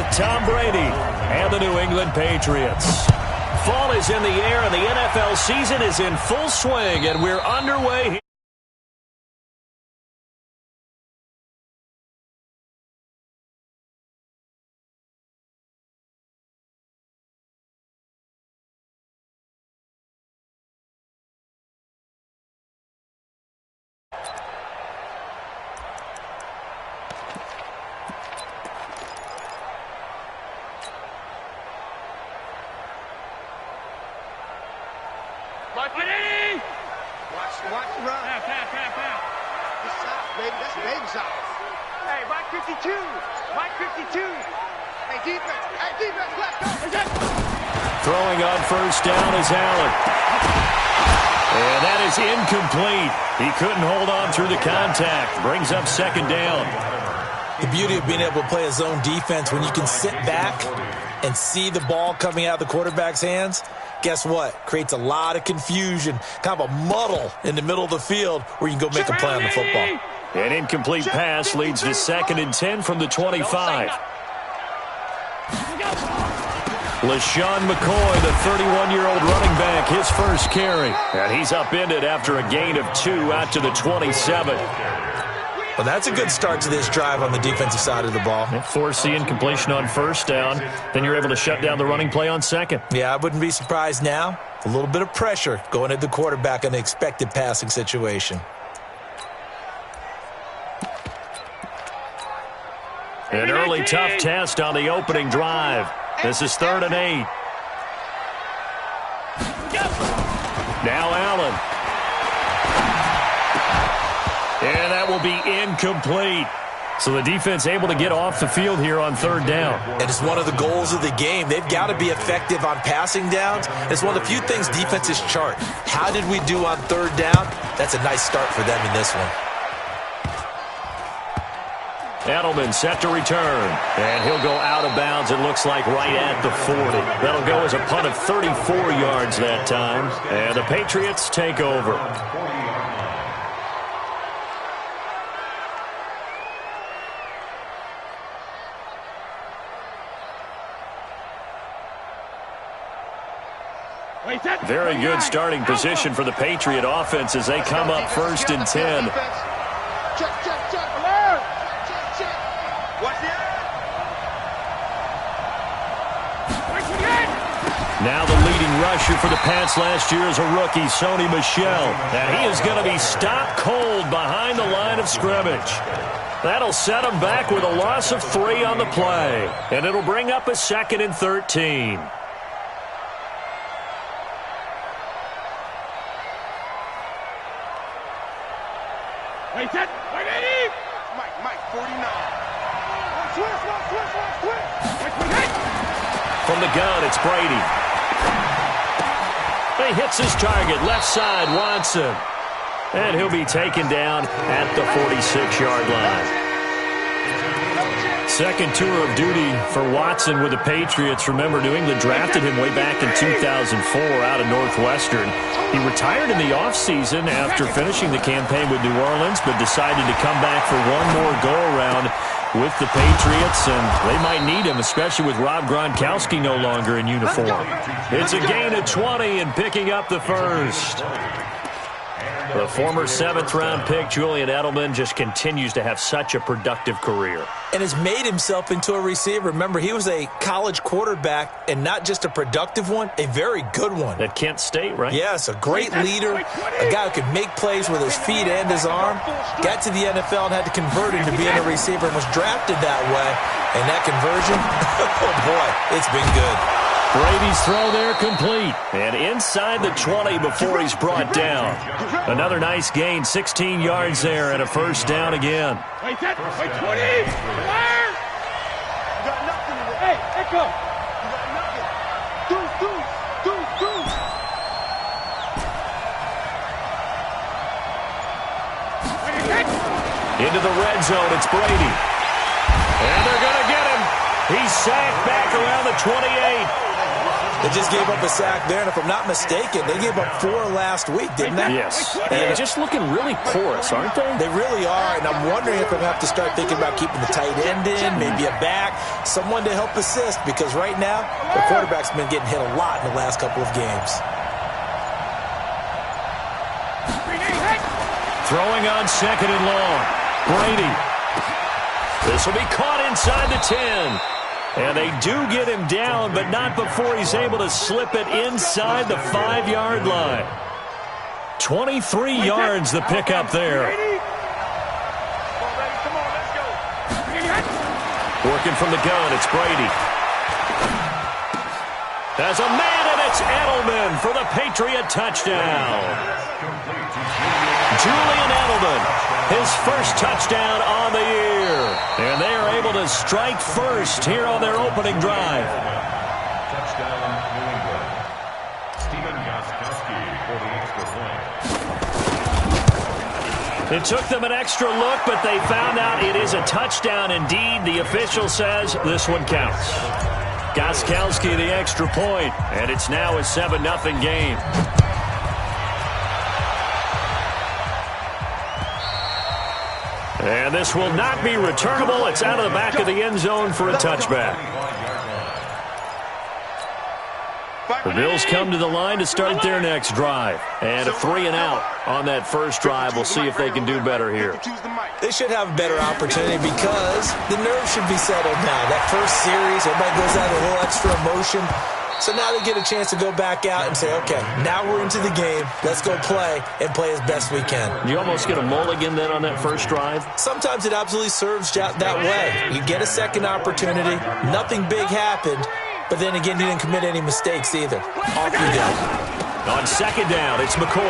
with Tom Brady and the New England Patriots. Fall is in the air, and the NFL season is in full swing, and we're underway here. Watch the run. Pass. It's soft, baby. That's baby soft. Hey, Mike 52. Mike 52. Hey, defense. Let's go. Throwing on first down is Allen. And that is incomplete. He couldn't hold on through the contact. Brings up second down. The beauty of being able to play a zone defense when you can sit back and see the ball coming out of the quarterback's hands, guess what? Creates a lot of confusion, kind of a muddle in the middle of the field where you can go make a play on the football. An incomplete pass leads to 2nd and 10 from the 25. LaShawn McCoy, the 31-year-old running back, his first carry. And he's upended after a gain of 2 out to the 27. Well, that's a good start to this drive on the defensive side of the ball. Force the incompletion on first down. Then you're able to shut down the running play on second. Yeah, I wouldn't be surprised now. A little bit of pressure going at the quarterback in the expected passing situation. An early tough test on the opening drive. This is 3rd and 8. Now Allen. And that will be incomplete. So the defense able to get off the field here on 3rd down. And it's one of the goals of the game. They've got to be effective on passing downs. It's one of the few things defenses chart. How did we do on 3rd down? That's a nice start for them in this one. Edelman set to return. And he'll go out of bounds, it looks like, right at the 40. That'll go as a punt of 34 yards that time. And the Patriots take over. Very good starting position for the Patriot offense as they come up 1st and 10. Now the leading rusher for the Pats last year is a rookie, Sony Michel. And he is going to be stopped cold behind the line of scrimmage. That'll set him back with a loss of 3 on the play. And it'll bring up a 2nd and 13. Mike, 49. From the gun, it's Brady. He hits his target, left side, Watson. And he'll be taken down at the 46-yard line. Second tour of duty for Watson with the Patriots. Remember, New England drafted him way back in 2004 out of Northwestern. He retired in the offseason after finishing the campaign with New Orleans, but decided to come back for one more go-around with the Patriots, and they might need him, especially with Rob Gronkowski no longer in uniform. It's a gain of 20 and picking up the first. The former 7th-round pick, Julian Edelman, just continues to have such a productive career. And has made himself into a receiver. Remember, he was a college quarterback, and not just a productive one, a very good one. At Kent State, right? Yes, a great leader, a guy who could make plays with his feet and his arm. Got to the NFL and had to convert into being a receiver and was drafted that way. And that conversion, oh boy, it's been good. Brady's throw there complete. And inside the 20 before he's brought down. Another nice gain, 16 yards there and a first down again. Wait, 20! Fire! You got nothing in there. Hey, Echo! You got nothing. Do. Into the red zone, it's Brady. And they're going to get him. He's sacked back around the 28. They just gave up a sack there, and if I'm not mistaken, they gave up 4 last week, didn't they? Yes. And they're just looking really porous, aren't they? They really are, and I'm wondering if I'm going to have to start thinking about keeping the tight end in, maybe a back, someone to help assist, because right now, the quarterback's been getting hit a lot in the last couple of games. Throwing on 2nd and long. Brady. This will be caught inside the 10. And they do get him down, but not before he's able to slip it inside the 5-yard line. 23 yards the pickup there. Working from the gun, it's Brady. There's a man, and it's Edelman for the Patriot touchdown. Julian Edelman, his first touchdown on the year. And they are able to strike first here on their opening drive. Touchdown, New England. Stephen Gostkowski for the extra point. It took them an extra look, but they found out it is a touchdown indeed. The official says this one counts. Gostkowski the extra point, and it's now a 7-0 game. And this will not be returnable. It's out of the back of the end zone for a touchback. The Bills come to the line to start their next drive. And a 3-and-out on that first drive. We'll see if they can do better here. They should have a better opportunity because the nerves should be settled now. That first series, everybody goes out with a little extra emotion. So now they get a chance to go back out and say, okay, now we're into the game. Let's go play and play as best we can. You almost get a mulligan then on that first drive? Sometimes it absolutely serves that way. You get a second opportunity. Nothing big happened. But then again, you didn't commit any mistakes either. Off you go. On 2nd down, it's McCoy.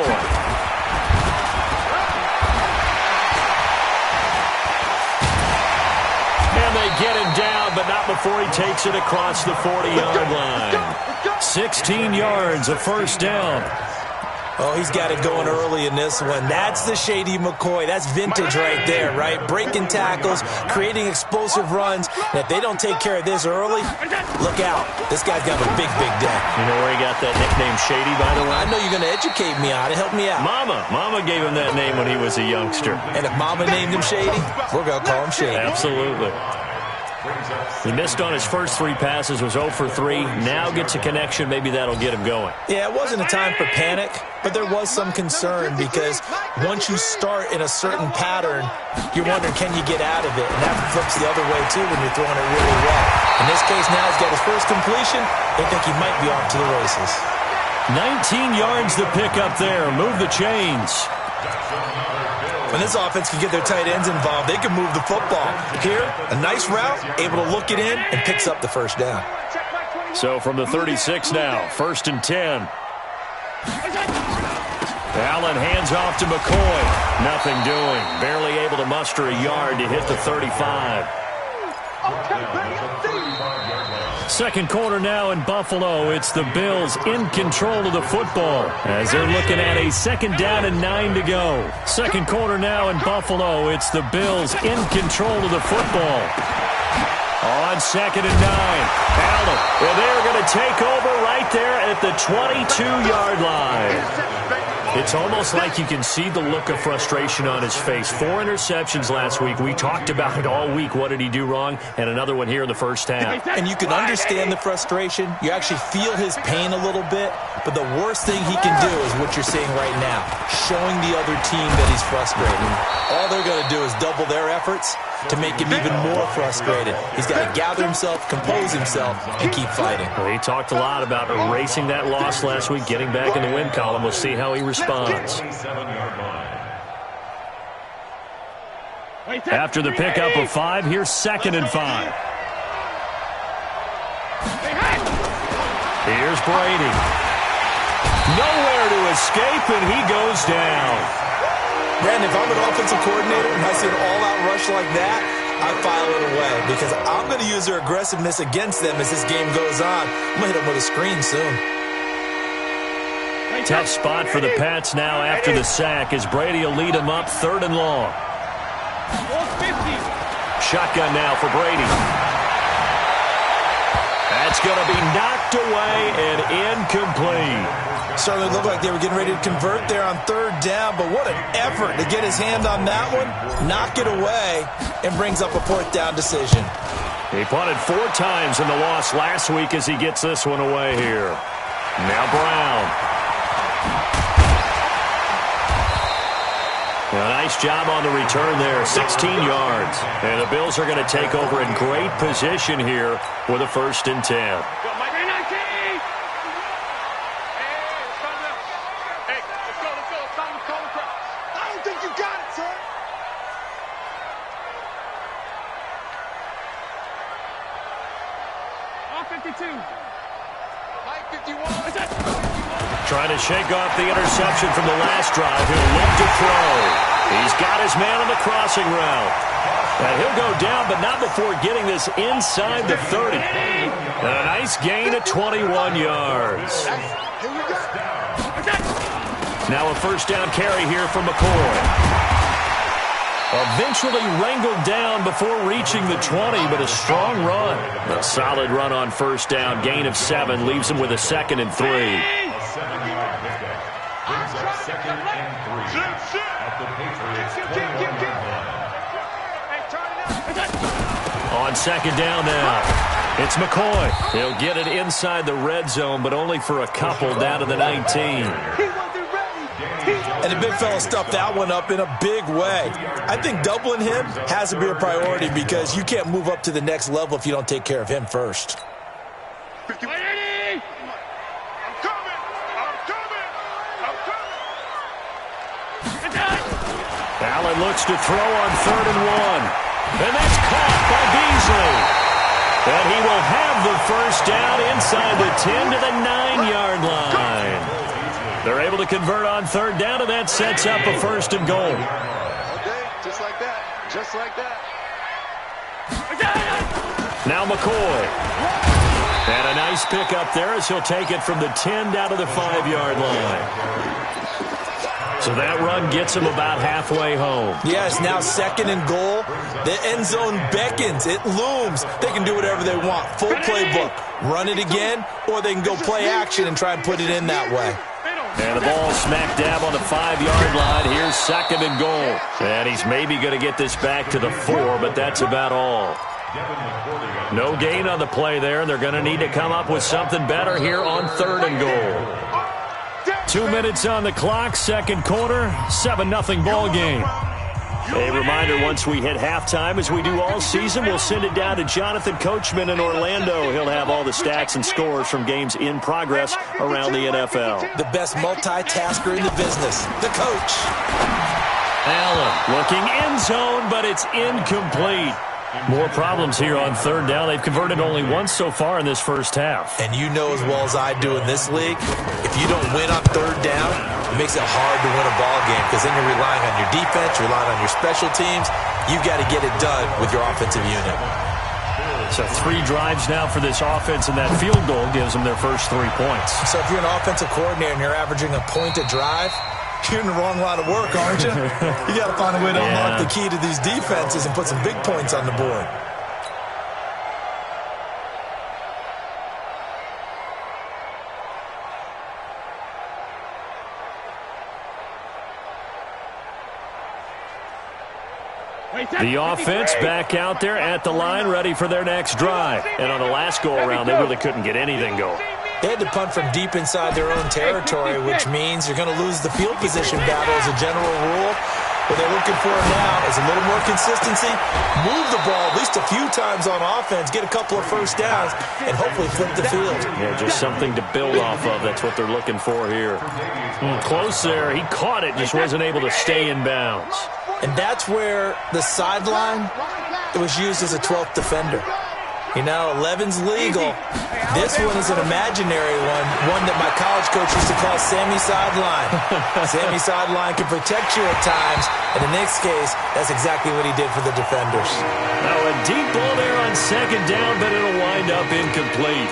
And they get him down, but not before he takes it across the 40-yard line. 16 yards, a first down. Oh, he's got it going early in this one. That's the Shady McCoy. That's vintage right there, right? Breaking tackles, creating explosive runs. And if they don't take care of this early, look out. This guy's got a big, big day. You know where he got that nickname Shady, by the way? I know you're going to educate me on it. Help me out. Mama gave him that name when he was a youngster. And if Mama named him Shady, we're going to call him Shady. Absolutely. He missed on his first 3 passes, was 0 for 3. Now gets a connection. Maybe that'll get him going. Yeah, it wasn't a time for panic, but there was some concern because once you start in a certain pattern, you're wondering, can you get out of it? And that flips the other way, too, when you're throwing it really well. In this case, now he's got his first completion. They think he might be off to the races. 19 yards to pick up there. Move the chains. When this offense can get their tight ends involved, they can move the football. Here, a nice route, able to look it in, and picks up the first down. So from the 36 now, 1st and 10. Allen hands off to McCoy. Nothing doing. Barely able to muster a yard to hit the 35. Second quarter now in Buffalo. It's the Bills in control of the football as they're looking at a 2nd down and 9 to go. Second quarter now in Buffalo. It's the Bills in control of the football. On 2nd and 9. Allen. Well, they're going to take over right there at the 22-yard line. It's almost like you can see the look of frustration on his face. 4 interceptions last week. We talked about it all week. What did he do wrong? And another one here in the first half. And you can understand the frustration. You actually feel his pain a little bit. But the worst thing he can do is what you're seeing right now, showing the other team that he's frustrated. All they're going to do is double their efforts to make him even more frustrated. He's got to gather himself, compose himself, and keep fighting. Well, he talked a lot about erasing that loss last week, getting back in the win column. We'll see how he responds. After the pickup of 5, here's 2nd and 5. Here's Brady. Nowhere to escape, and he goes down. Brandon, if I'm an offensive coordinator and I see an all-out rush like that, I file it away because I'm going to use their aggressiveness against them as this game goes on. I'm going to hit them with a screen soon. Tough spot for the Pats now after the sack as Brady will lead them up 3rd and long. Shotgun now for Brady. That's going to be knocked away and incomplete. Certainly looked like they were getting ready to convert there on third down, but what an effort to get his hand on that one, knock it away, and brings up a fourth down decision. He punted 4 times in the loss last week as he gets this one away here. Now Brown. A nice job on the return there, 16 yards. And the Bills are going to take over in great position here with a 1st and 10. Trying to shake off the interception from the last drive. He'll look to throw. He's got his man on the crossing route. And he'll go down, but not before getting this inside the 30. And a nice gain of 21 yards. Now a 1st down carry here from McCoy. Eventually wrangled down before reaching the 20, but a strong run. A solid run on 1st down. Gain of 7 leaves him with a 2nd and 3. Brings up 2nd and 3 at the Patriots 21. On 2nd down now, it's McCoy. He'll get it inside the red zone, but only for a couple down to the 19. And the big fella stuffed that one up in a big way. I think doubling him has to be a priority because you can't move up to the next level if you don't take care of him first. Allen looks to throw on 3rd and 1. And that's caught by Beasley. And he will have the 1st down inside the 10 to the 9-yard line. They're able to convert on 3rd down, and that sets up a 1st and goal. Okay, just like that. Just like that. Now McCoy. And a nice pick up there as he'll take it from the 10 down to the 5-yard line. So that run gets him about halfway home. Yes, now 2nd and goal. The end zone beckons. It looms. They can do whatever they want. Full playbook. Run it again, or they can go play action and try and put it in that way. And the ball smack dab on the 5-yard line. Here's 2nd and goal. And he's maybe going to get this back to the 4, but that's about all. No gain on the play there, and they're going to need to come up with something better here on 3rd and goal. 2 minutes on the clock, 2nd quarter, 7-0 ball game. A reminder, once we hit halftime, as we do all season, we'll send it down to Jonathan Coachman in Orlando. He'll have all the stats and scores from games in progress around the NFL. The best multitasker in the business, the coach. Allen looking end zone, but it's incomplete. More problems here on 3rd down. They've converted only once so far in this first half. And you know as well as I do in this league, if you don't win on 3rd down, it makes it hard to win a ball game because then you're relying on your defense, you're relying on your special teams. You've got to get it done with your offensive unit. So 3 drives now for this offense, and that field goal gives them their first 3 points. So if you're an offensive coordinator and you're averaging a point a drive, you're in the wrong line of work, aren't you? You got to find a way to unlock the key to these defenses and put some big points on the board. The offense back out there at the line, ready for their next drive. And on the last go-around, they really couldn't get anything going. They had to punt from deep inside their own territory, which means you're going to lose the field position battle as a general rule. What they're looking for now is a little more consistency, move the ball at least a few times on offense, get a couple of first downs, and hopefully flip the field. Yeah, just something to build off of. That's what they're looking for here. Close there. He caught it, just wasn't able to stay in bounds. And that's where the sideline, it was used as a 12th defender. You know, 11's legal. This one is an imaginary one that my college coach used to call Sammy Sideline. Sammy Sideline can protect you at times. And in this case, that's exactly what he did for the defenders. Now a deep ball there on 2nd down, but it'll wind up incomplete.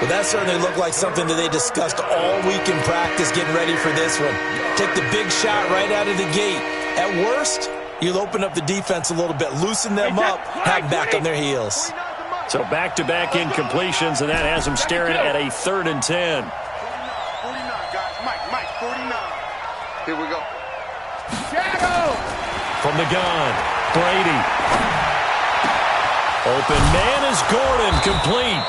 Well, that certainly looked like something that they discussed all week in practice getting ready for this one. Take the big shot right out of the gate. At worst, you'll open up the defense a little bit, loosen them up, have them back on their heels. So back-to-back incompletions, and that has him staring at a 3rd and 10. 49, guys. Mike, 49. Here we go. Shadow! From the gun, Brady. Open man is Gordon, complete.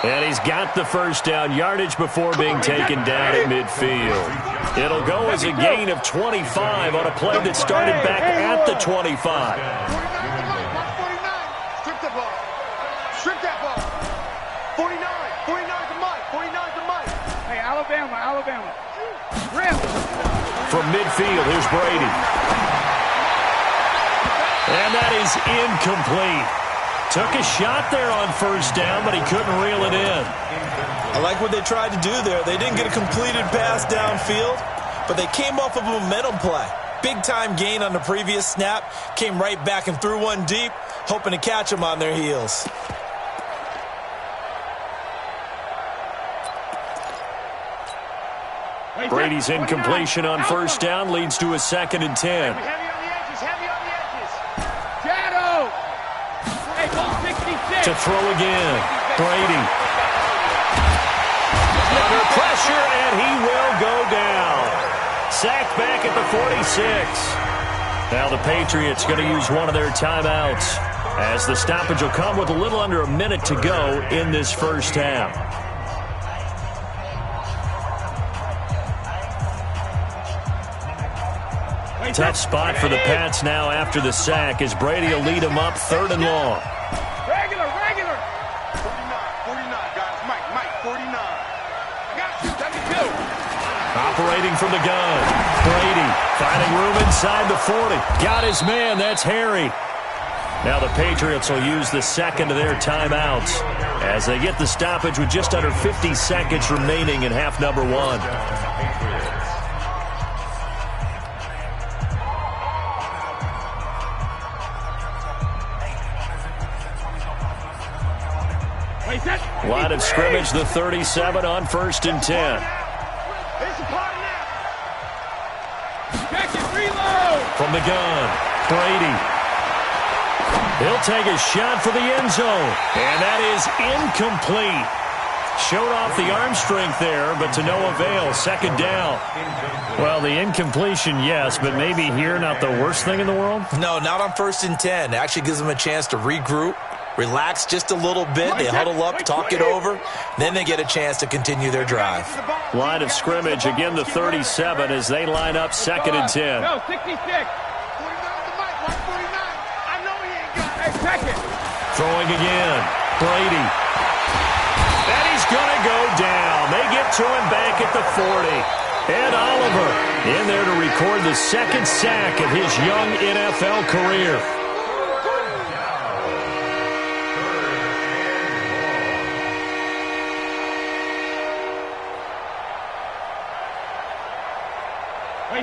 And he's got the first down yardage before being taken down at midfield. It'll go as a gain of 25 on a play that started back at the 25. 49 Strip the ball. Strip that ball. 49 to Mike. 49 to Mike. Hey, Alabama. Rim. From midfield, here's Brady. And that is incomplete. Took a shot there on first down, but he couldn't reel it in. I like what they tried to do there. They didn't get a completed pass downfield, but they came off of a momentum play. Big-time gain on the previous snap. Came right back and threw one deep, hoping to catch them on their heels. Brady's incompletion on first down leads to a 2nd and 10. Heavy on the edges. Shadow! Hey, ball 66. To throw again, Brady. Under pressure, and he will go down. Sacked back at the 46. Now the Patriots going to use one of their timeouts, as the stoppage will come with a little under a minute to go in this first half. Tough spot for the Pats now after the sack, as Brady will lead them up 3rd and long. Regular. 49, guys. Mike, 49. I got you, 72. Operating from the gun, Brady finding room inside the 40. Got his man, that's Harry. Now the Patriots will use the 2nd of their timeouts as they get the stoppage with just under 50 seconds remaining in half number 1. Line of scrimmage, the 37 on 1st and 10. It's a party now. Check it, reload. From the gun, Brady. He'll take a shot for the end zone, and that is incomplete. Showed off the arm strength there, but to no avail. 2nd down. Well, the incompletion, yes, but maybe here not the worst thing in the world? No, not on 1st and 10. It actually gives them a chance to regroup, relax just a little bit. They huddle up, talk it over. Then they get a chance to continue their drive. Line of scrimmage, again the 37 as they line up 2nd and 10. No, 66. 49 to Mike, 149. I know he ain't got it. Hey, check it. Throwing again, Brady. And he's going to go down. They get to him back at the 40. And Oliver in there to record the 2nd sack of his young NFL career.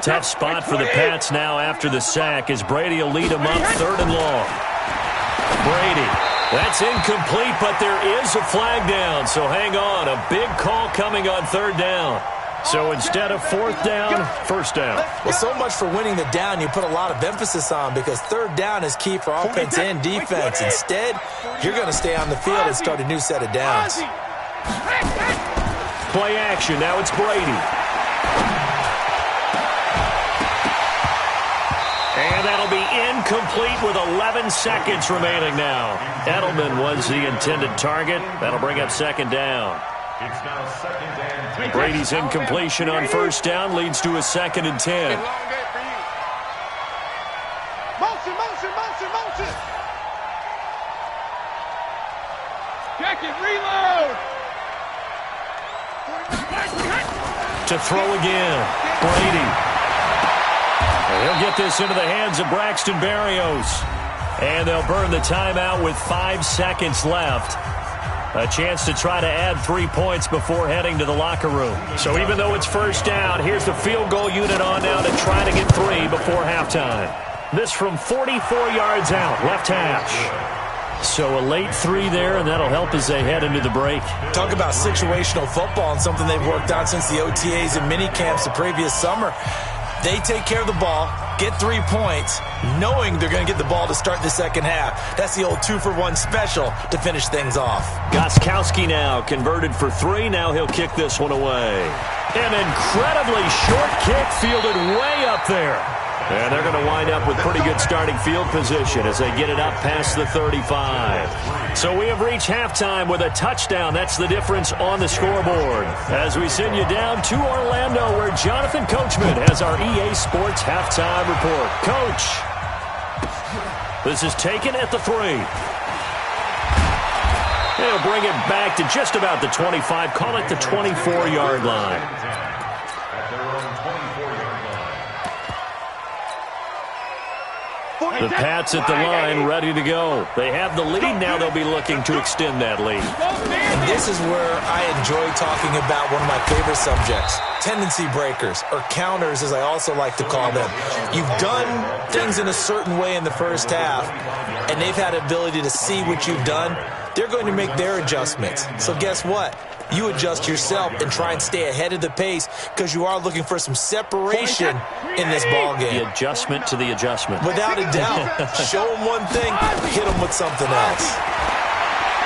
Tough spot for the Pats now after the sack as Brady will lead them up 3rd and long. Brady, that's incomplete, but there is a flag down, so hang on. A big call coming on 3rd down. So instead of 4th down, 1st down. Well, so much for winning the down you put a lot of emphasis on, because 3rd down is key for offense and defense. Instead, you're going to stay on the field and start a new set of downs. Play action, now it's Brady. And that'll be incomplete with 11 seconds remaining now. Edelman was the intended target. That'll bring up 2nd down. It's now 2nd and 10. Brady's incompletion on 1st down leads to a 2nd and 10. Motion. Check it, reload. To throw again, Brady. He'll get this into the hands of Braxton Berrios. And they'll burn the timeout with 5 seconds left. A chance to try to add 3 points before heading to the locker room. So even though it's 1st down, here's the field goal unit on now to try to get 3 before halftime. This from 44 yards out, left hash. So a late 3 there, and that'll help as they head into the break. Talk about situational football and something they've worked on since the OTAs and mini camps the previous summer. They take care of the ball, get 3 points, knowing they're going to get the ball to start the second half. That's the old 2-for-1 special to finish things off. Gostkowski now converted for 3. Now he'll kick this one away. An incredibly short kick fielded way up there. And they're going to wind up with pretty good starting field position as they get it up past the 35. So we have reached halftime with a touchdown. That's the difference on the scoreboard. As we send you down to Orlando, where Jonathan Coachman has our EA Sports halftime report. Coach, this is taken at the 3. They'll bring it back to just about the 25. Call it the 24-yard line. The Pats at the line, ready to go. They have the lead. Now they'll be looking to extend that lead. And this is where I enjoy talking about one of my favorite subjects, tendency breakers, or counters, as I also like to call them. You've done things in a certain way in the first half, and they've had the ability to see what you've done. They're going to make their adjustments. So guess what? You adjust yourself and try and stay ahead of the pace because you are looking for some separation in this ball game. The adjustment to the adjustment. Without a doubt. Show them one thing, hit them with something else.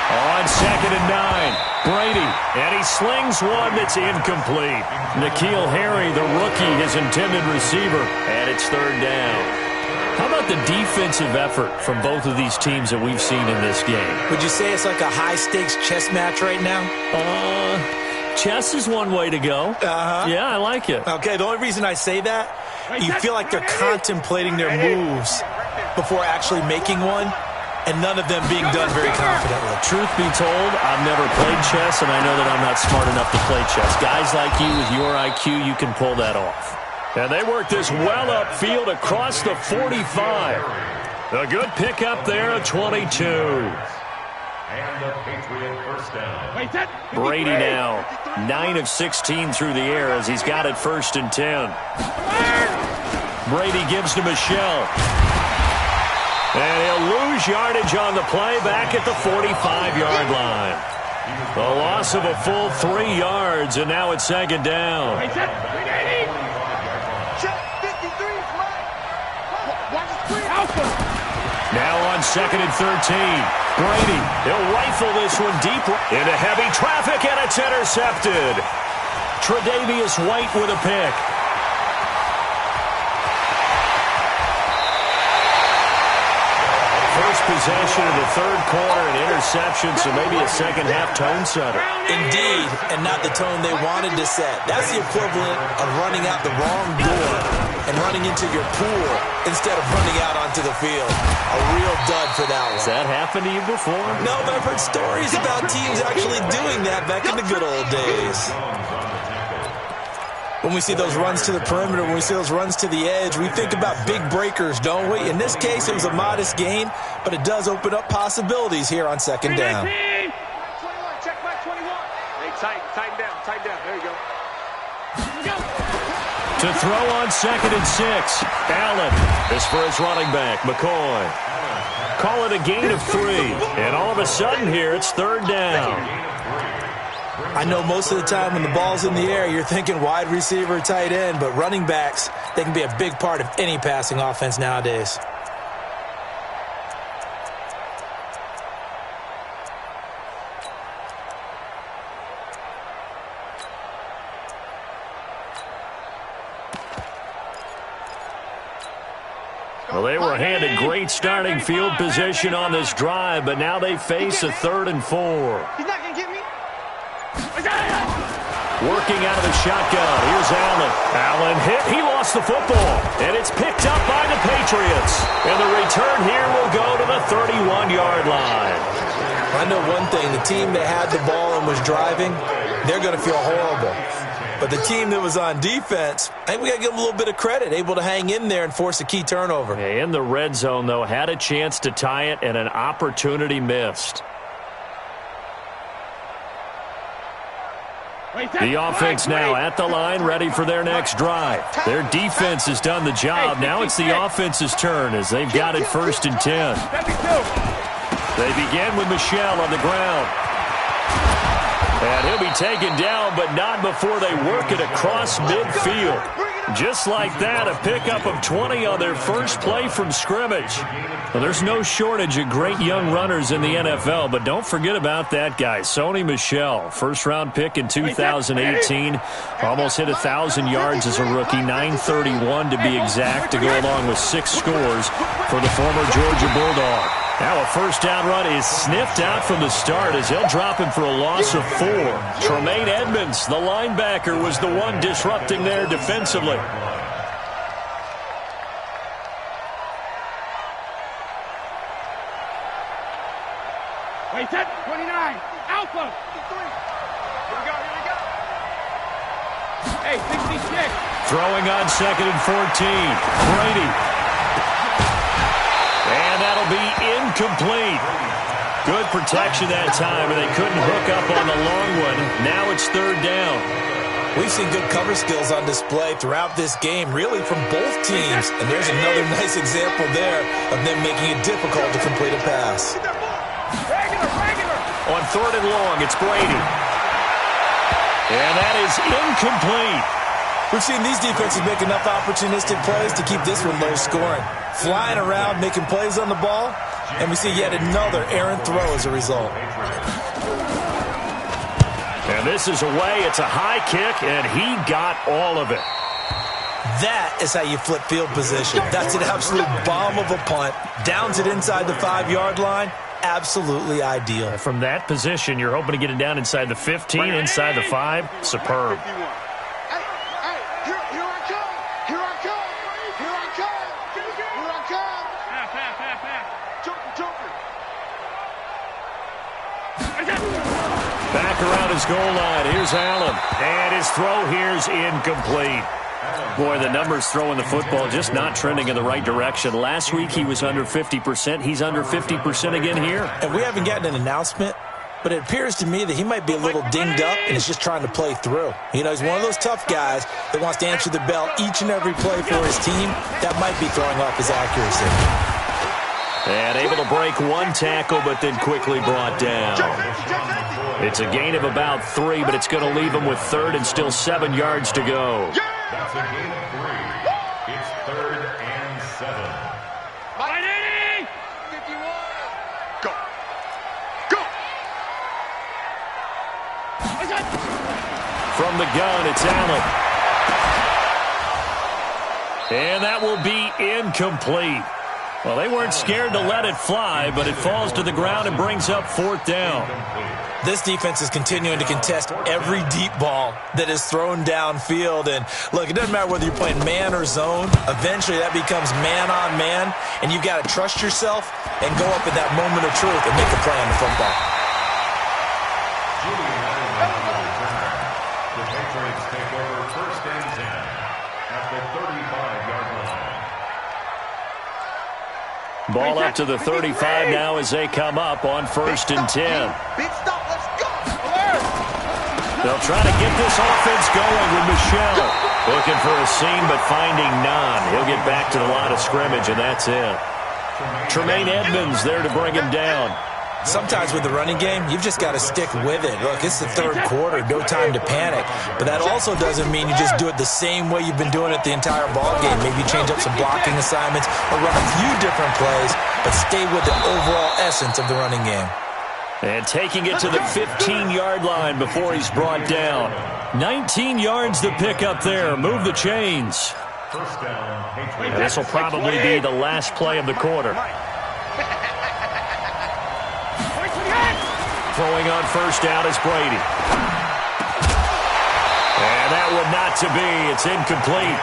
On 2nd and 9, Brady, and he slings one that's incomplete. N'Keal Harry, the rookie, his intended receiver, and it's 3rd down. How about the defensive effort from both of these teams that we've seen in this game? Would you say it's like a high-stakes chess match right now? Chess is one way to go. Yeah, I like it. Okay, the only reason I say that, you feel like they're contemplating their moves before actually making one, and none of them being done very confidently. Truth be told, I've never played chess, and I know that I'm not smart enough to play chess. Guys like you with your IQ, you can pull that off. And they work this well upfield across the 45. A good pickup there at 22. And the Patriot first down. Brady now, 9 of 16 through the air as he's got it 1st and 10. Brady gives to Michelle. And he'll lose yardage on the play back at the 45-yard line. A loss of a full 3 yards, and now it's 2nd down. Now on 2nd and 13. Brady, he'll rifle this one deep into heavy traffic, and it's intercepted. Tre'Davious White with a pick. First possession of the 3rd quarter, an interception, so maybe a second-half tone setter. Indeed, and not the tone they wanted to set. That's the equivalent of running out the wrong door and running into your pool instead of running out onto the field. A real dud for that one. Has that happened to you before? No, but I've heard stories about teams actually doing that back in the good old days. When we see those runs to the perimeter, when we see those runs to the edge, we think about big breakers, don't we? In this case, it was a modest gain, but it does open up possibilities here on 2nd down. 21, check back 21. Hey, tighten down. There you go. To throw on 2nd and 6. Allen is for his running back, McCoy. Call it a gain of 3. And all of a sudden here, it's 3rd down. I know most of the time when the ball's in the air, you're thinking wide receiver, tight end, but running backs, they can be a big part of any passing offense nowadays. Well, they were handed great starting field position on this drive, but now they face a 3rd and 4. He's not going to get me. Working out of the shotgun. Here's Allen. Allen hit. He lost the football. And it's picked up by the Patriots. And the return here will go to the 31-yard line. I know one thing. The team that had the ball and was driving, they're going to feel horrible. But the team that was on defense, I think we got to give them a little bit of credit, able to hang in there and force a key turnover. In the red zone, though, had a chance to tie it and an opportunity missed. The offense now at the line, ready for their next drive. Their defense has done the job. Now it's the offense's turn as they've got it 1st and 10. They begin with Michelle on the ground. And he'll be taken down, but not before they work it across midfield. Just like that, a pickup of 20 on their first play from scrimmage. Well, there's no shortage of great young runners in the NFL, but don't forget about that guy, Sony Michel. First-round pick in 2018. Almost hit 1,000 yards as a rookie, 931 to be exact, to go along with 6 scores for the former Georgia Bulldog. Now a first down run is sniffed out from the start as they'll drop him for a loss of 4. Tremaine Edmonds, the linebacker, was the one disrupting there defensively. Wait, 29. Alpha. 53. Here we go. Hey, 66. Throwing on 2nd and 14. Brady. And that'll be incomplete. Good protection that time, and they couldn't hook up on the long one. Now it's 3rd down. We've seen good cover skills on display throughout this game, really from both teams. And there's another nice example there of them making it difficult to complete a pass. On 3rd and long, it's Brady. And that is incomplete. We've seen these defenses make enough opportunistic plays to keep this one low scoring. Flying around, making plays on the ball, and we see yet another errant throw as a result. And this is away. It's a high kick, and he got all of it. That is how you flip field position. That's an absolute bomb of a punt. Downs it inside the 5-yard line. Absolutely ideal. From that position, you're hoping to get it down inside the 15, inside the 5. Superb. Back around his goal line. Here's Allen. And his throw here's incomplete. Boy, the numbers throwing the football just not trending in the right direction. Last week he was under 50%. He's under 50% again here. And we haven't gotten an announcement, but it appears to me that he might be a little dinged up and is just trying to play through. You know, he's one of those tough guys that wants to answer the bell each and every play for his team. That might be throwing off his accuracy. And able to break one tackle, but then quickly brought down. It's a gain of about 3, but it's going to leave him with 3rd and still 7 yards to go. That's a gain of 3. It's 3rd and 7. 180! 51! Go! Go! From the gun, it's Allen. And that will be incomplete. Well, they weren't scared to let it fly, but it falls to the ground and brings up 4th down. This defense is continuing to contest every deep ball that is thrown downfield. And, look, it doesn't matter whether you're playing man or zone. Eventually, that becomes man-on-man, and you've got to trust yourself and go up at that moment of truth and make a play on the football. The Patriots take over 1st and 10 at the 35-yard line. Ball up to the 35 now as they come up on 1st and 10. Big stop, let's go! They'll try to get this offense going with Michel. Looking for a seam, but finding none. He'll get back to the line of scrimmage, and that's it. Tremaine Edmonds there to bring him down. Sometimes with the running game, you've just got to stick with it. Look, it's the 3rd quarter, no time to panic. But that also doesn't mean you just do it the same way you've been doing it the entire ball game. Maybe change up some blocking assignments or run a few different plays, but stay with the overall essence of the running game. And taking it to the 15-yard line before he's brought down. 19 yards to pick up there. Move the chains. First down, Patriots. And this will probably be the last play of the quarter. Throwing on 1st down is Brady. And that one not to be. It's incomplete.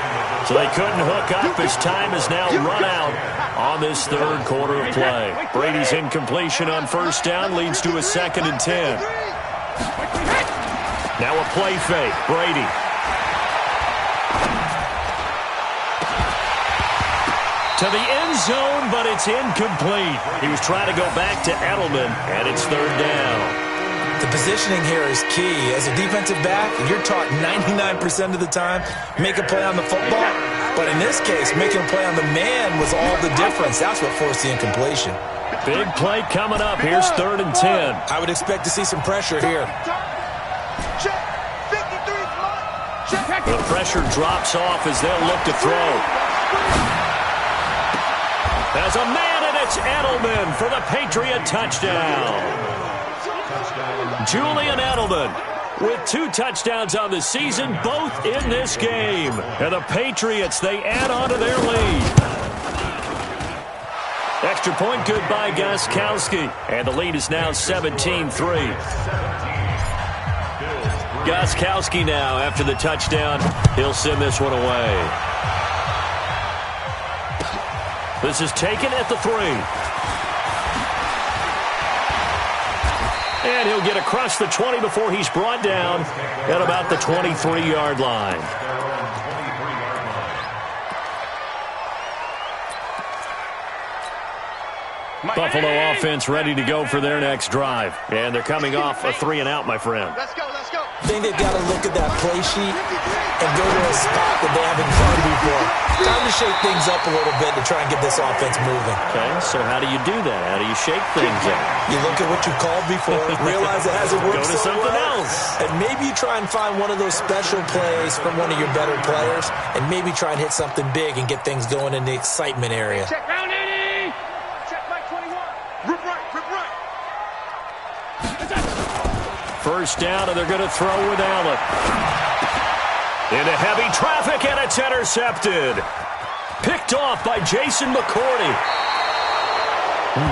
So they couldn't hook up as time has now run out on this 3rd quarter of play. Brady's incompletion on 1st down leads to a 2nd and 10. Now a play fake. Brady. To the end zone, but it's incomplete. He was trying to go back to Edelman, and it's 3rd down. The positioning here is key. As a defensive back, you're taught 99% of the time, make a play on the football. But in this case, making a play on the man was all the difference. That's what forced the incompletion. Big play coming up. Here's 3rd and 10. I would expect to see some pressure here. The pressure drops off as they'll look to throw. There's a man, and it's Edelman for the Patriot touchdown. Julian Edelman with 2 touchdowns on the season, both in this game. And the Patriots, they add on to their lead. Extra point good by Gostkowski. And the lead is now 17-3. Gostkowski now, after the touchdown, he'll send this one away. This is taken at the 3. And he'll get across the 20 before he's brought down at about the 23-yard line. Buffalo offense ready to go for their next drive. And they're coming off a 3-and-out, my friend. Let's go, let's go. I think they've got to look at that play sheet and go to a spot that they haven't gone before. Time to shake things up a little bit to try and get this offense moving. Okay, so how do you do that? How do you shake things up? You look at what you called before, realize it hasn't worked Go to something else. And maybe you try and find one of those special plays from one of your better players, and maybe try and hit something big and get things going in the excitement area. Check round 80. Check right 21. Rip right, rip right. First down, and they're going to throw with Allen. Into heavy traffic, and it's intercepted. Picked off by Jason McCourty.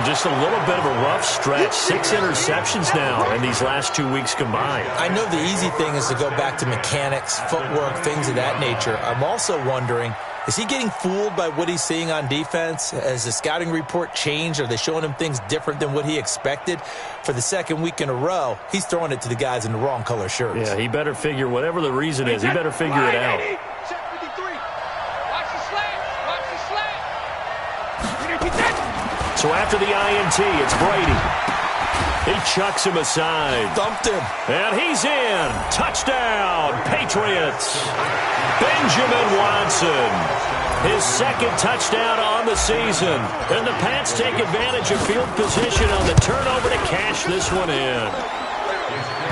Just a little bit of a rough stretch. 6 interceptions now in these last 2 weeks combined. I know the easy thing is to go back to mechanics, footwork, things of that nature. I'm also wondering, is he getting fooled by what he's seeing on defense? Has the scouting report changed? Are they showing him things different than what he expected? For the second week in a row, he's throwing it to the guys in the wrong color shirts. Yeah, he better figure, whatever the reason is, he better figure it out. Check 53. Watch the slant. Watch the slant. So after the INT, it's Brady. He chucks him aside. Thumped him. And he's in. Touchdown, Patriots. Benjamin Watson. His second touchdown on the season. And the Pats take advantage of field position on the turnover to cash this one in.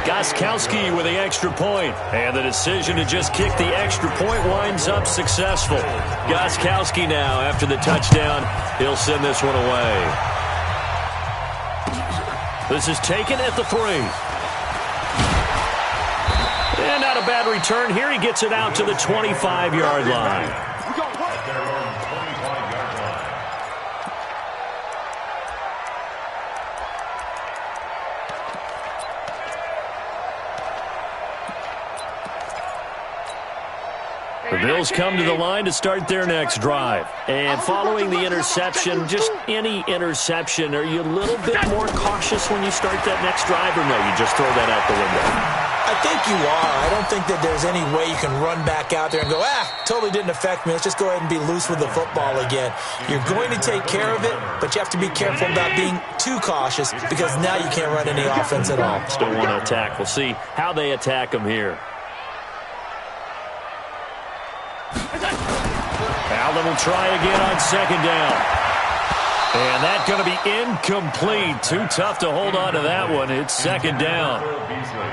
Gostkowski with the extra point. And the decision to just kick the extra point winds up successful. Gostkowski now, after the touchdown, he'll send this one away. This is taken at the 3. And not a bad return here. He gets it out to the 25-yard line. The Bills come to the line to start their next drive. And following the interception, just any interception, are you a little bit more cautious when you start that next drive, or no, you just throw that out the window? I think you are. I don't think that there's any way you can run back out there and go, totally didn't affect me. Let's just go ahead and be loose with the football again. You're going to take care of it, but you have to be careful about being too cautious because now you can't run any offense at all. Still want to attack. We'll see how they attack them here. Allen will try again on second down. And that's going to be incomplete. Too tough to hold on to that one. It's second down.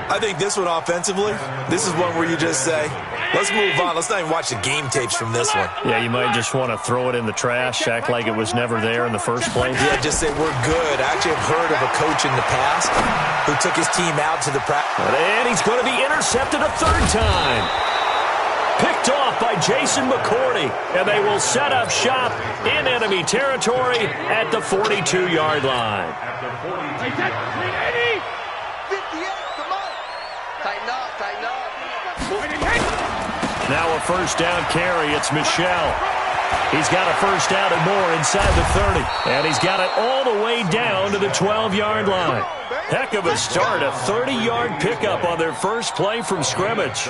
I think this one offensively, this is one where you just say, let's move on. Let's not even watch the game tapes from this one. Yeah, you might just want to throw it in the trash, act like it was never there in the first place. Yeah, just say we're good. I actually have heard of a coach in the past who took his team out to the practice. And he's going to be intercepted a third time. Picked off by Jason McCourty, and they will set up shop in enemy territory at the 42-yard line. Now a first down carry. It's Michel. He's got a first down and more inside the 30, and he's got it all the way down to the 12-yard line. Heck of a start, a 30-yard pickup on their first play from scrimmage.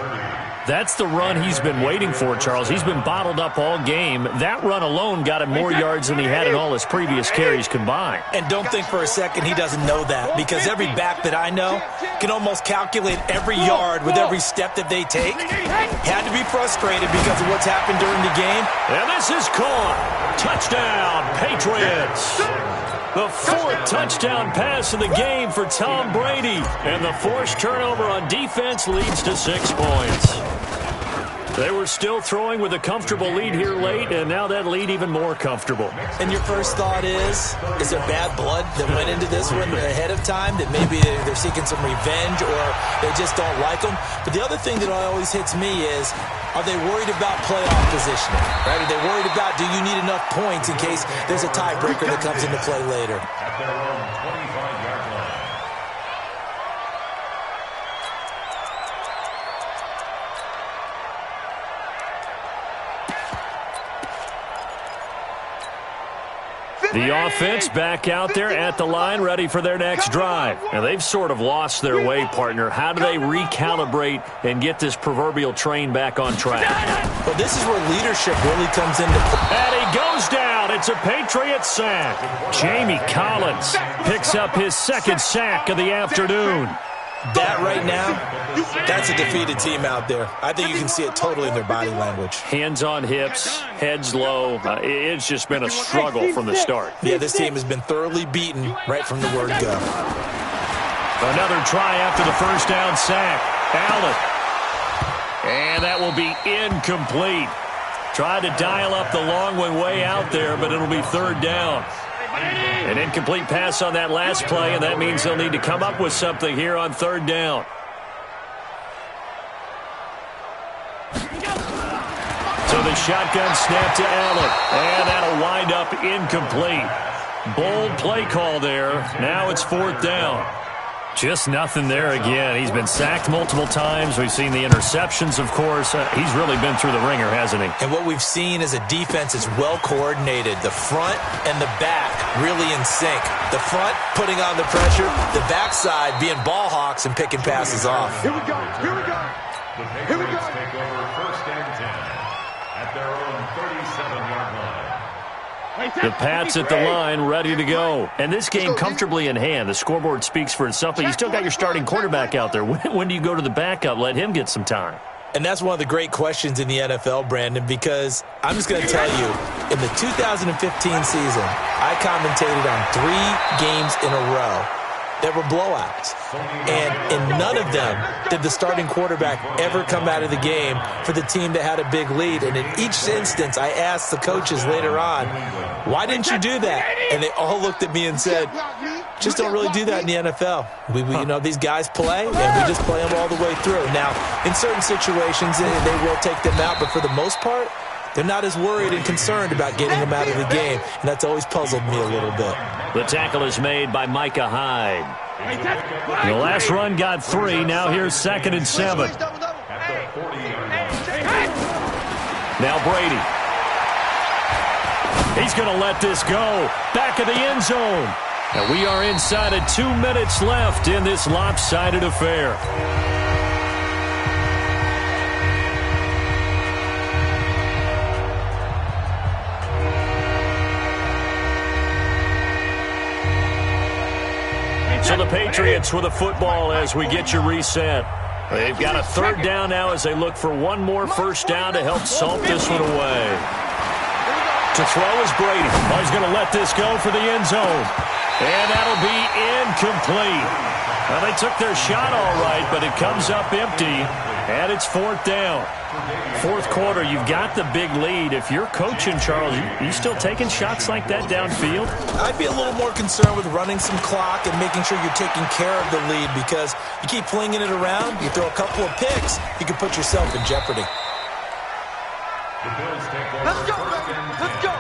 That's the run he's been waiting for, Charles. He's been bottled up all game. That run alone got him more yards than he had in all his previous carries combined. And don't think for a second he doesn't know that, because every back that I know can almost calculate every yard with every step that they take. Had to be frustrated because of what's happened during the game. And this is caught. Touchdown, Patriots. The fourth touchdown pass of the game for Tom Brady. And the forced turnover on defense leads to 6 points. They were still throwing with a comfortable lead here late, and now that lead even more comfortable. And your first thought is there bad blood that went into this one ahead of time, that maybe they're seeking some revenge or they just don't like them? But the other thing that always hits me is, are they worried about playoff positioning? Right? Are they worried about, do you need enough points in case there's a tiebreaker that comes into play later? At their own 25-yard line. The offense back out there at the line, ready for their next drive. Now, they've sort of lost their way, partner. How do they recalibrate and get this proverbial train back on track? Well, this is where leadership really comes into play. And he goes down. It's a Patriot sack. Jamie Collins picks up his second sack of the afternoon. That right now, that's a defeated team out there. I think you can see it totally in their body language. Hands on hips, heads low. It's just been a struggle from the start. Yeah, this team has been thoroughly beaten right from the word go. Another try after the first down sack. Allen. And that will be incomplete. Tried to dial up the long one way out there, but it'll be third down. An incomplete pass on that last play, and that means they'll need to come up with something here on third down. So the shotgun snap to Allen, and that'll wind up incomplete. Bold play call there. Now it's fourth down. Just nothing there again. He's been sacked multiple times. We've seen the interceptions, of course. He's really been through the ringer, hasn't he? And what we've seen is a defense that's well coordinated. The front and the back really in sync. The front putting on the pressure. The backside being ball hawks and picking passes off. Here we go. Here we go. The Patriots take over first and 10 at their own 37-yard line. The Pats at the line, ready to go. And this game comfortably in hand. The scoreboard speaks for itself, but you still got your starting quarterback out there. When do you go to the backup? Let him get some time. And that's one of the great questions in the NFL, Brandon, because I'm just going to tell you, in the 2015 season, I commentated on 3 games in a row that were blowouts. And in none of them did the starting quarterback ever come out of the game for the team that had a big lead. And in each instance, I asked the coaches later on, why didn't you do that? And they all looked at me and said, just don't really do that in the NFL. We you know, these guys play, and we just play them all the way through. Now, in certain situations, they will take them out, but for the most part, they're not as worried and concerned about getting them out of the game, and that's always puzzled me a little bit. The tackle is made by Micah Hyde. The last run got 3. Now here's 2nd and 7. Now Brady. He's going to let this go. Back of the end zone. And we are inside of 2 minutes left in this lopsided affair. So the Patriots with a football as we get you reset. They've got a third down now as they look for one more first down to help salt this one away. To throw is Brady. Oh, he's going to let this go for the end zone. And that'll be incomplete. Well, they took their shot all right, but it comes up empty, and it's fourth down. Fourth quarter, you've got the big lead. If you're coaching, Charles, you still taking shots like that downfield? I'd be a little more concerned with running some clock and making sure you're taking care of the lead, because you keep flinging it around, you throw a couple of picks, you can put yourself in jeopardy. The Bills take over Let's go, first and 10 let's go.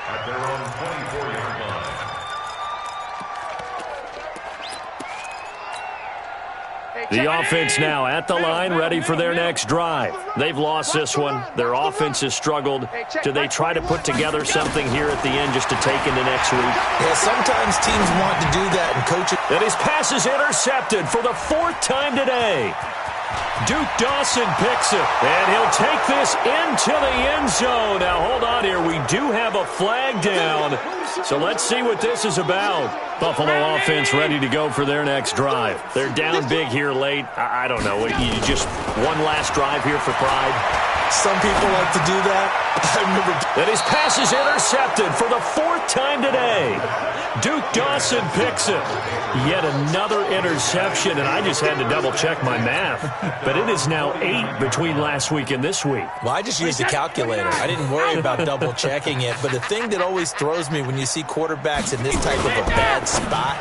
at their own 24-yard line. The offense now at the line, ready for their next drive. They've lost this one. Their offense has struggled. Do they try to put together something here at the end just to take into next week? Yeah, sometimes teams want to do that, and coaches... And his pass is intercepted for the 4th time today. Duke Dawson picks it, and he'll take this into the end zone. Now, hold on here. We do have a flag down, so let's see what this is about. Buffalo offense ready to go for their next drive. They're down big here late. I don't know. You just one last drive here for pride? Some people like to do that. I remember. And his pass is intercepted for the 4th time today. Duke Dawson picks it. Yet another interception, and I just had to double-check my math. But it is now 8 between last week and this week. Well, I just used a calculator. I didn't worry about double-checking it. But the thing that always throws me when you see quarterbacks in this type of a bad spot,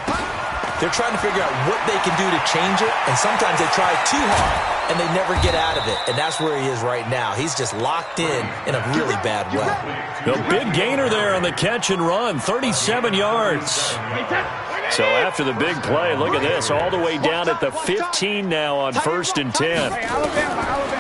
they're trying to figure out what they can do to change it, and sometimes they try too hard, and they never get out of it, and that's where he is right now. He's just locked in a really bad way. A big gainer there on the catch and run, 37 yards. So after the big play, look at this, all the way down at the 15 now on 1st and 10.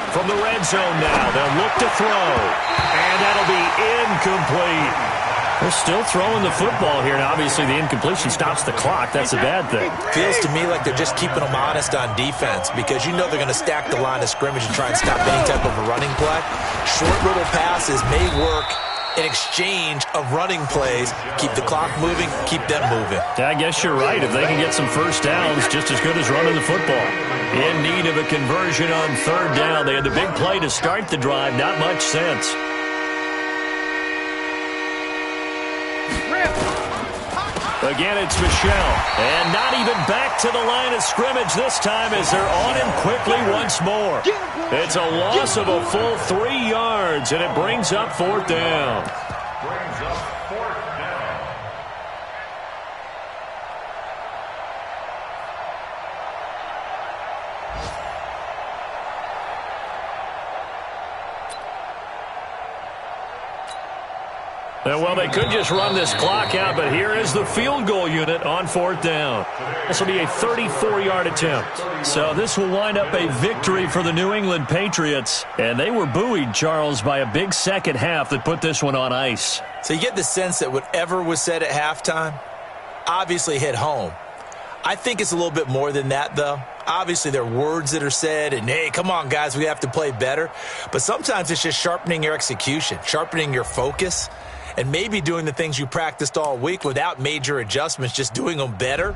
From the red zone now, they'll look to throw, and that'll be incomplete. They're still throwing the football here, and obviously the incompletion stops the clock. That's a bad thing. Feels to me like they're just keeping them honest on defense because you know they're going to stack the line of scrimmage and try and stop any type of a running play. Short little passes may work in exchange of running plays. Keep the clock moving, keep them moving. I guess you're right. If they can get some first downs, just as good as running the football. In need of a conversion on 3rd down. They had the big play to start the drive. Not much sense. Again, it's Michel. And not even back to the line of scrimmage this time as they're on him quickly once more. It's a loss of a full 3 yards, and it brings up 4th down. Brings up 4th down. Well, they could just run this clock out, but here is the field goal unit on 4th down. This will be a 34-yard attempt. So this will wind up a victory for the New England Patriots. And they were buoyed, Charles, by a big second half that put this one on ice. So you get the sense that whatever was said at halftime obviously hit home. I think it's a little bit more than that, though. Obviously, there are words that are said, and, hey, come on, guys, we have to play better. But sometimes it's just sharpening your execution, sharpening your focus, and maybe doing the things you practiced all week without major adjustments, just doing them better.